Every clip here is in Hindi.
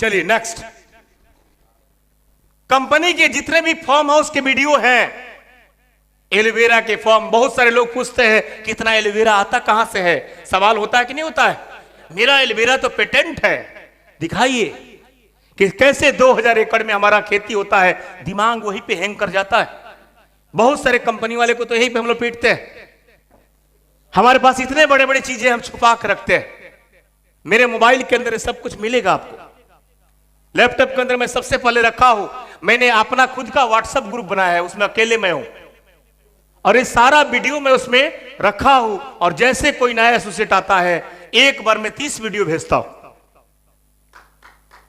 चलिए नेक्स्ट, कंपनी के जितने भी फार्म हाउस के वीडियो हैं, एलोवेरा के फॉर्म, बहुत सारे लोग पूछते हैं कितना एलोवेरा आता कहां से है, सवाल होता है कि नहीं होता है? मेरा एलोवेरा तो पेटेंट है, दिखाइए कि कैसे 2000 एकड़ में हमारा खेती होता है। दिमाग वहीं पे हैंग कर जाता है। बहुत सारे कंपनी वाले को तो यहीं पे हम लोग पीटते हैं। हमारे पास इतने बड़े बड़े चीजें हम छुपा कर रखते हैं। मेरे मोबाइल के अंदर सब कुछ मिलेगा आपको। लैपटॉप के अंदर मैं सबसे पहले रखा हूं, मैंने अपना खुद का व्हाट्सएप ग्रुप बनाया है, उसमें अकेले मैं हूं और ये सारा वीडियो मैं उसमें रखा हूं। और जैसे कोई नया एसोसिएट आता है, एक बार में 30 वीडियो भेजता हूं।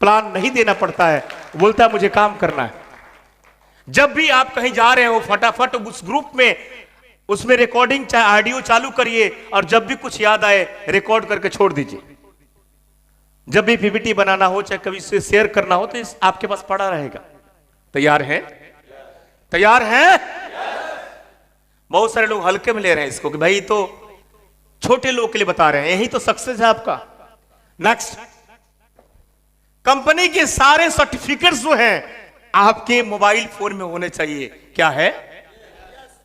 प्लान नहीं देना पड़ता है, बोलता है मुझे काम करना है। जब भी आप कहीं जा रहे हो, फटाफट उस ग्रुप में उसमें रिकॉर्डिंग चाहे ऑडियो चालू करिए और जब भी कुछ याद आए रिकॉर्ड करके छोड़ दीजिए। जब भी पीपीटी बनाना हो, चाहे कभी से शेयर करना हो, तो आपके पास पड़ा रहेगा। तैयार है? तैयार है? बहुत सारे लोग हल्के में ले रहे हैं इसको कि भाई तो छोटे लोगों के लिए बता रहे हैं, यही तो सक्सेस है आपका। नेक्स्ट, कंपनी के सारे सर्टिफिकेट्स जो हैं आपके मोबाइल फोन में होने चाहिए। क्या है?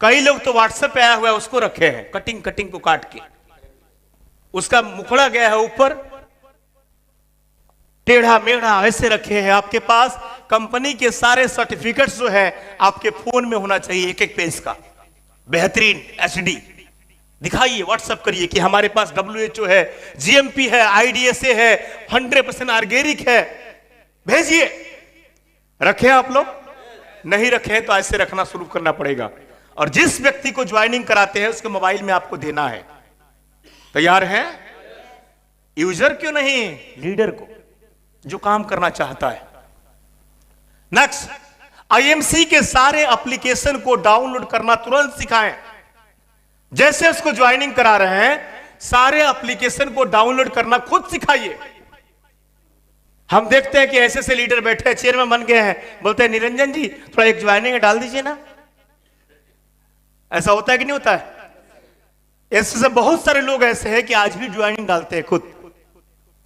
कई लोग तो व्हाट्सएप पे आया हुआ है उसको रखे हैं, कटिंग को काट के उसका मुखड़ा गया है ऊपर, टेढ़ा मेढ़ा ऐसे रखे हैं। आपके पास कंपनी के सारे सर्टिफिकेट्स जो है आपके फोन में होना चाहिए, एक एक पेज का बेहतरीन एचडी। दिखाइए, व्हाट्सएप करिए कि हमारे पास WHO है, GMP है, IDSA है, 100% ऑर्गेनिक है, भेजिए। रखे आप लोग? नहीं रखे तो ऐसे रखना शुरू करना पड़ेगा। और जिस व्यक्ति को ज्वाइनिंग कराते हैं उसके मोबाइल में आपको देना है। तैयार है? यूजर क्यों नहीं, लीडर को, जो काम करना चाहता है। नेक्स्ट, IMC के सारे एप्लीकेशन को डाउनलोड करना तुरंत सिखाएं। जैसे उसको ज्वाइनिंग करा रहे हैं, सारे एप्लीकेशन को डाउनलोड करना खुद सिखाइए। हम देखते हैं कि ऐसे से लीडर बैठे हैं, चेयरमैन बन गए हैं, बोलते हैं निरंजन जी थोड़ा एक ज्वाइनिंग डाल दीजिए ना। ऐसा होता है कि नहीं होता है? ऐसे से बहुत सारे लोग ऐसे हैं कि आज भी ज्वाइनिंग डालते हैं, खुद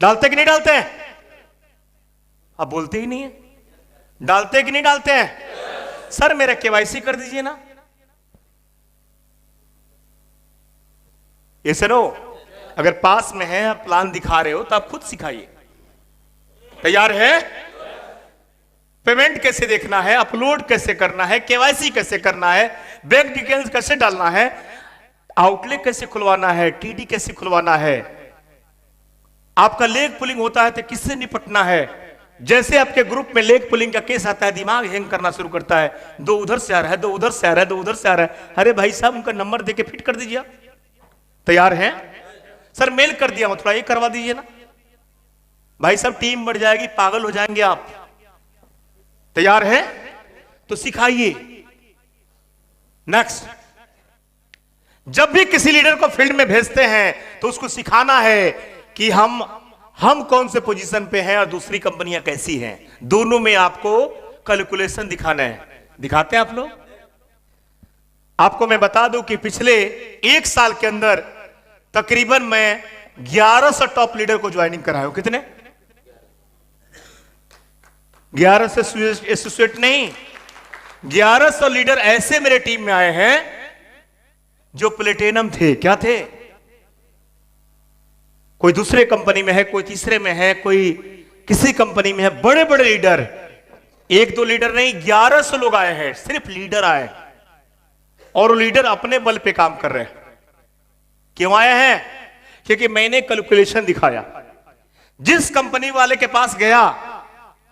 डालते कि नहीं डालते हैं? आप बोलते ही नहीं है। डालते कि नहीं डालते हैं? सर मेरा KYC कर दीजिए ना। ये सर, अगर पास में है, आप प्लान दिखा रहे हो तो आप खुद सिखाइए। तैयार है? पेमेंट कैसे देखना है, अपलोड कैसे करना है, KYC कैसे करना है, बैंक डिटेल्स कैसे डालना है, आउटलेट कैसे खुलवाना है, TD कैसे खुलवाना है, आपका लेग पुलिंग होता है तो किससे निपटना है। जैसे आपके ग्रुप में लेग पुलिंग का केस आता है, दिमाग हैंग करना शुरू करता है, दो उधर से आ रहा है, दो उधर से आ रहा है, दो उधर से आ रहा है। अरे भाई साहब, उनका नंबर देके फिट कर दीजिए। तैयार है? सर मेल कर दिया, थोड़ा ये करवा दीजिए ना। भाई साहब टीम बढ़ जाएगी, पागल हो जाएंगे आप। तैयार है? तो सिखाइए। नेक्स्ट, जब भी किसी लीडर को फील्ड में भेजते हैं तो उसको सिखाना है कि हम कौन से पोजीशन पे हैं और दूसरी कंपनियां कैसी हैं। दोनों में आपको कैलकुलेशन दिखाना है। दिखाते हैं आप लोग? आपको मैं बता दूं कि पिछले एक साल के अंदर तकरीबन मैं 1100 टॉप लीडर को ज्वाइनिंग कराया हूं। कितने? 1100 एसोसिएट नहीं, 1100 लीडर ऐसे मेरे टीम में आए हैं जो प्लेटिनम थे। क्या थे? कोई दूसरे कंपनी में है, कोई तीसरे में है, कोई किसी कंपनी में है। बड़े बड़े लीडर, एक दो लीडर नहीं, 1100 लोग आए हैं, सिर्फ लीडर आए। और वो लीडर अपने बल पे काम कर रहे हैं। क्यों आए हैं? क्योंकि मैंने कैलकुलेशन दिखाया। जिस कंपनी वाले के पास गया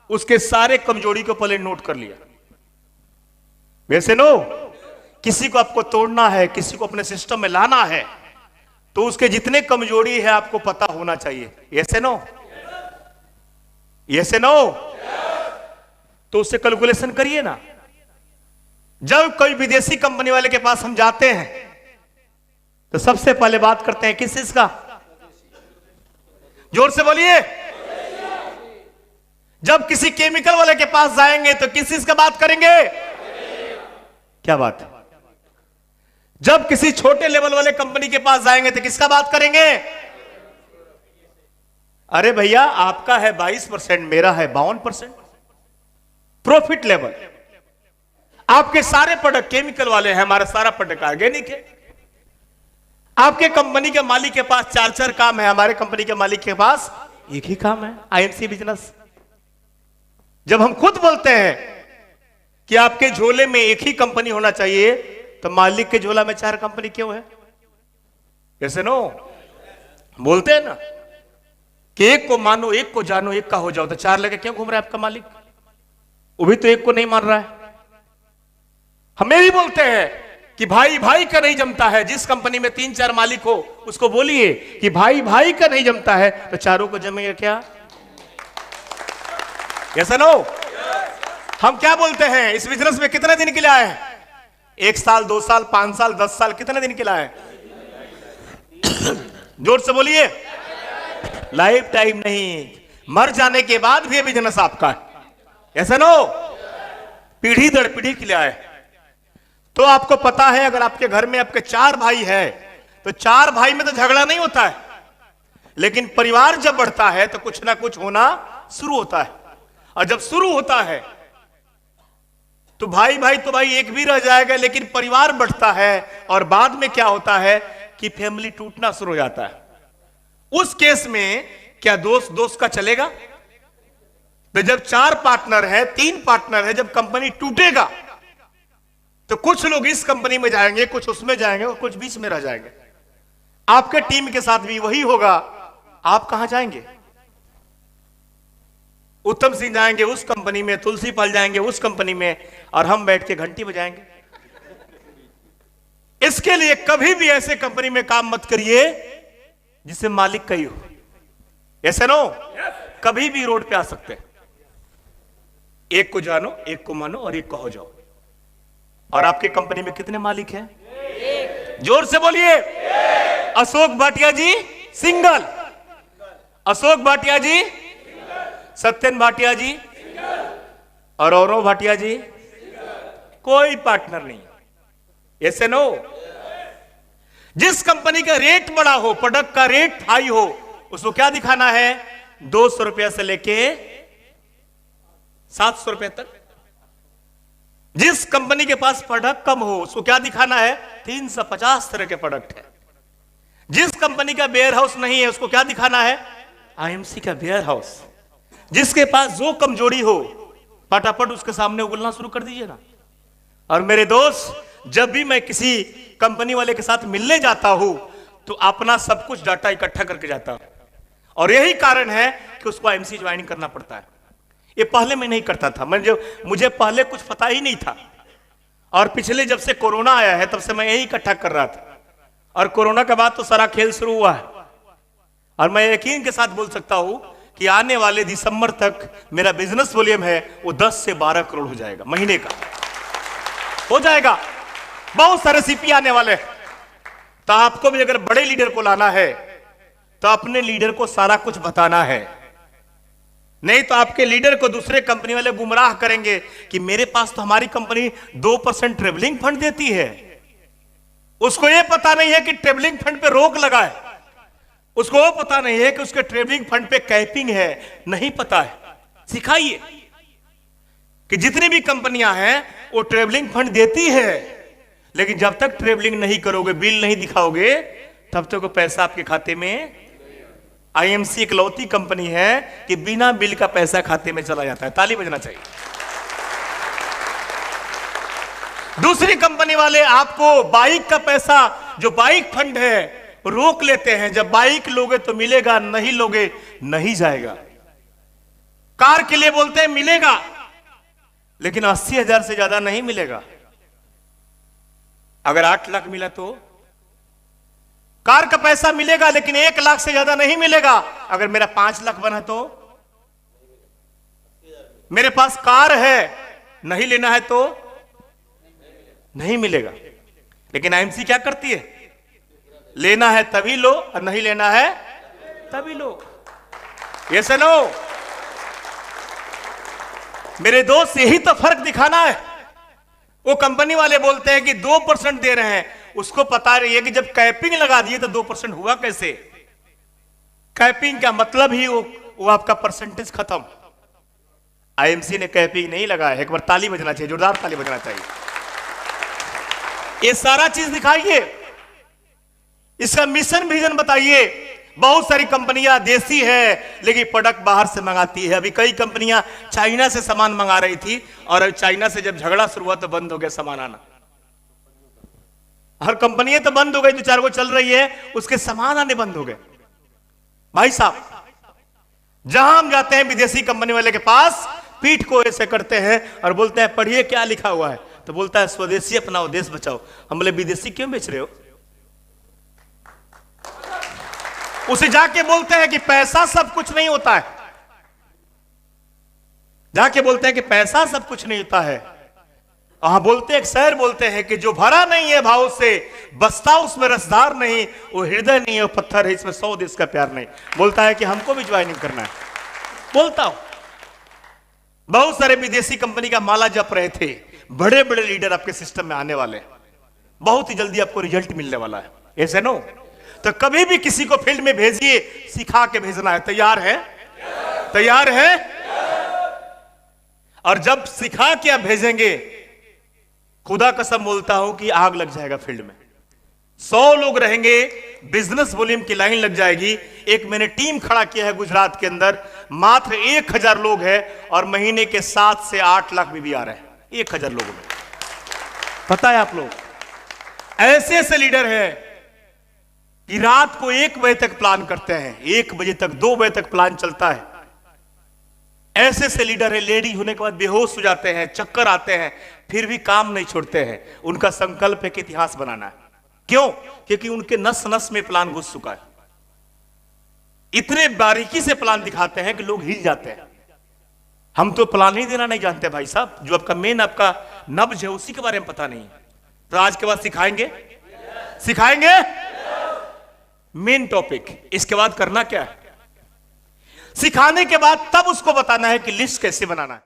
उसके सारे कमजोरी को पहले नोट कर लिया। वैसे नो, किसी को आपको तोड़ना है, किसी को अपने सिस्टम में लाना है, तो उसके जितने कमजोरी है आपको पता होना चाहिए। ऐसे नो, ऐसे नो, तो उससे कैलकुलेशन करिए ना। जब कोई विदेशी कंपनी वाले के पास हम जाते हैं तो सबसे पहले बात करते हैं किस चीज का? जोर से बोलिए। जब किसी केमिकल वाले के पास जाएंगे तो किस चीज का बात करेंगे? क्या बात? जब किसी छोटे लेवल वाले कंपनी के पास जाएंगे तो किसका बात करेंगे? अरे भैया आपका है 22%, मेरा है 52%। प्रॉफिट लेवल, आपके सारे प्रोडक्ट केमिकल वाले हैं, हमारा सारा प्रोडक्ट ऑर्गेनिक है। आपके कंपनी के मालिक के पास 4-4 काम है, हमारे कंपनी के मालिक के पास एक ही काम है, आईएमसी बिजनेस। जब हम खुद बोलते हैं कि आपके झोले में एक ही कंपनी होना चाहिए, तो मालिक के झोला में 4 कंपनी क्यों है? कैसे नो बोलते हैं ना कि एक को मानो, एक को जानो, एक का हो जाओ, तो 4 लेके क्यों घूम रहा है आपका मालिक? वो भी तो एक को नहीं मान रहा है। हमें भी बोलते हैं कि भाई भाई का नहीं जमता है। जिस कंपनी में 3-4 मालिक हो उसको बोलिए कि भाई भाई का नहीं जमता है, तो चारों को जमेगा क्या? कैसा नो? हम क्या बोलते हैं, इस बिजनेस में कितने दिन के लिए आए हैं? 1 साल, 2 साल, 5 साल, 10 साल, कितने दिन के लिए आए हैं? जोर से बोलिए। लाइफ टाइम नहीं, मर जाने के बाद भी बिजनेस आपका है। ऐसा नो, पीढ़ी दर पीढ़ी के लिए आए। तो आपको पता है, अगर आपके घर में आपके 4 भाई है, तो 4 भाई में तो झगड़ा नहीं होता है, लेकिन परिवार जब बढ़ता है तो कुछ ना कुछ होना शुरू होता है। और जब शुरू होता है तो भाई भाई तो भाई एक भी रह जाएगा, लेकिन परिवार बढ़ता है और बाद में क्या होता है कि फैमिली टूटना शुरू हो जाता है। उस केस में क्या दोस्त दोस्त का चलेगा? तो जब 4 पार्टनर है, 3 पार्टनर है, जब कंपनी टूटेगा तो कुछ लोग इस कंपनी में जाएंगे, कुछ उसमें जाएंगे और कुछ बीच में रह जाएंगे। आपके टीम के साथ भी वही होगा। आप कहां जाएंगे? उत्तम सिंह जाएंगे उस कंपनी में, तुलसी पाल जाएंगे उस कंपनी में, और हम बैठ के घंटी बजाएंगे। इसके लिए कभी भी ऐसे कंपनी में काम मत करिए जिससे मालिक कई हो। ऐसे नो, कभी भी रोड पे आ सकते हैं। एक को जानो, एक को मानो और एक को हो जाओ। और आपके कंपनी में कितने मालिक हैं? जोर से बोलिए। अशोक भाटिया जी सिंगल, अशोक भाटिया जी, सत्यन भाटिया जी और औरव भाटिया जी, कोई पार्टनर नहीं। ऐसे नो, जिस कंपनी का रेट बड़ा हो, प्रोडक्ट का रेट हाई हो, उसको क्या दिखाना है? 200 रुपया से लेके 700 रुपए तक। जिस कंपनी के पास प्रोडक्ट कम हो उसको क्या दिखाना है? 350 तरह के प्रोडक्ट है। जिस कंपनी का वेयर हाउस नहीं है उसको क्या दिखाना है? आईएमसी का वेयर हाउस। जिसके पास जो कमजोरी हो फटाफट उसके सामने उगलना शुरू कर दीजिए ना। और मेरे दोस्त, जब भी मैं किसी कंपनी वाले के साथ मिलने जाता हूं तो अपना सब कुछ डाटा इकट्ठा करके जाता हूं, और यही कारण है कि उसको आईएमसी ज्वाइन करना पड़ता है। ये पहले मैं नहीं करता था, मुझे पहले कुछ पता ही नहीं था, और पिछले जब से कोरोना आया है तब से मैं यही इकट्ठा कर रहा था, और कोरोना के बाद तो सारा खेल शुरू हुआ है। और मैं यकीन के साथ बोल सकता हूं कि आने वाले दिसंबर तक मेरा बिजनेस वॉल्यूम है वो 10 से 12 करोड़ हो जाएगा, महीने का हो जाएगा। बहुत सारे सीपी आने वाले हैं। तो आपको भी अगर बड़े लीडर को लाना है तो अपने लीडर को सारा कुछ बताना है, नहीं तो आपके लीडर को दूसरे कंपनी वाले गुमराह करेंगे कि मेरे पास तो हमारी कंपनी 2% ट्रेवलिंग फंड देती है। उसको यह पता नहीं है कि ट्रेवलिंग फंड पे रोक लगा है, उसको वो पता नहीं है कि उसके ट्रेवलिंग फंड पे कैपिंग है, नहीं पता है। सिखाइए कि जितनी भी कंपनियां हैं वो ट्रेवलिंग फंड देती है, लेकिन जब तक ट्रेवलिंग नहीं करोगे, बिल नहीं दिखाओगे, तब तक वो पैसा आपके खाते में। आईएमसी इकलौती कंपनी है कि बिना बिल का पैसा खाते में चला जाता है। ताली बजना चाहिए। दूसरी कंपनी वाले आपको बाइक का पैसा, जो बाइक फंड है, रोक लेते हैं। जब बाइक लोगे तो मिलेगा, नहीं लोगे नहीं जाएगा। कार के लिए बोलते हैं मिलेगा, लेकिन 80,000 से ज्यादा नहीं मिलेगा। अगर 8 लाख मिला तो कार का पैसा मिलेगा, लेकिन 1 लाख से ज्यादा नहीं मिलेगा। अगर मेरा 5 लाख बना तो मेरे पास कार है, नहीं लेना है तो नहीं मिलेगा। लेकिन आईएमसी क्या करती है? लेना है तभी लो और नहीं लेना है तभी लो। ये सुनो मेरे दोस्त, यही तो फर्क दिखाना है। वो कंपनी वाले बोलते हैं कि 2% दे रहे हैं, उसको पता रही है कि जब कैपिंग लगा दिए तो 2% हुआ कैसे। कैपिंग का मतलब ही वो आपका परसेंटेज खत्म। आईएमसी ने कैपिंग नहीं लगाया। एक बार ताली बजना चाहिए, जोरदार ताली बजना चाहिए। ये सारा चीज दिखाइए, इसका मिशन विजन बताइए। बहुत सारी कंपनियां देसी है लेकिन प्रोडक्ट बाहर से मंगाती है। अभी कई कंपनियां चाइना से सामान मंगा रही थी और चाइना से जब झगड़ा शुरू हुआ तो बंद हो गया सामान आना। हर कंपनियां तो बंद हो गई, 2-4 को चल रही है, उसके सामान आने बंद हो गए। भाई साहब, जहां हम जाते हैं विदेशी कंपनी वाले के पास, पीठ को ऐसे करते हैं और बोलते हैं पढ़िए क्या लिखा हुआ है, तो बोलता है स्वदेशी अपनाओ देश बचाओ। हम बोले विदेशी क्यों बेच रहे हो? उसे जाके बोलते हैं कि पैसा सब कुछ नहीं होता है। जाके बोलते हैं कि पैसा सब कुछ नहीं होता है। वहां बोलते एक शहर बोलते हैं कि जो भरा नहीं है भाव से, बसता उसमें रसदार नहीं, वो हृदय नहीं है, वो पत्थर है, इसमें 100 देश का प्यार नहीं। बोलता है कि हमको भी ज्वाइनिंग करना है। बोलता हूं, बहुत सारे विदेशी कंपनी का माला जप रहे थे। बड़े बड़े लीडर आपके सिस्टम में आने वाले, बहुत ही जल्दी आपको रिजल्ट मिलने वाला है। ऐसे नो, तो कभी भी किसी को फील्ड में भेजिए, सिखा के भेजना है। तैयार है? तैयार है? और जब सिखा के आप भेजेंगे, खुदा कसम बोलता हूं कि आग लग जाएगा फील्ड में। 100 लोग रहेंगे, बिजनेस वॉल्यूम की लाइन लग जाएगी। एक मैंने टीम खड़ा किया है गुजरात के अंदर, मात्र 1000 लोग हैं और महीने के 7 से 8 लाख भी आ रहे हैं 1000 लोगों में। पता है आप लोग, ऐसे ऐसे लीडर हैं कि रात को 1 बजे तक प्लान करते हैं, 1 बजे तक, 2 बजे तक प्लान चलता है। ऐसे ऐसे लीडर है, लेडी होने के बाद बेहोश हो जाते हैं, चक्कर आते हैं, फिर भी काम नहीं छोड़ते हैं। उनका संकल्प है कि इतिहास बनाना है। क्यों? क्योंकि उनके नस नस में प्लान घुस चुका है। इतने बारीकी से प्लान दिखाते हैं कि लोग हिल जाते हैं। हम तो प्लान ही देना नहीं जानते भाई साहब। जो आपका मेन आपका नब्ज है उसी के बारे में पता नहीं। तो आज के बाद सिखाएंगे, सिखाएंगे मेन टॉपिक। इसके बाद करना क्या है? सिखाने के बाद तब उसको बताना है कि लिस्ट कैसे बनाना है।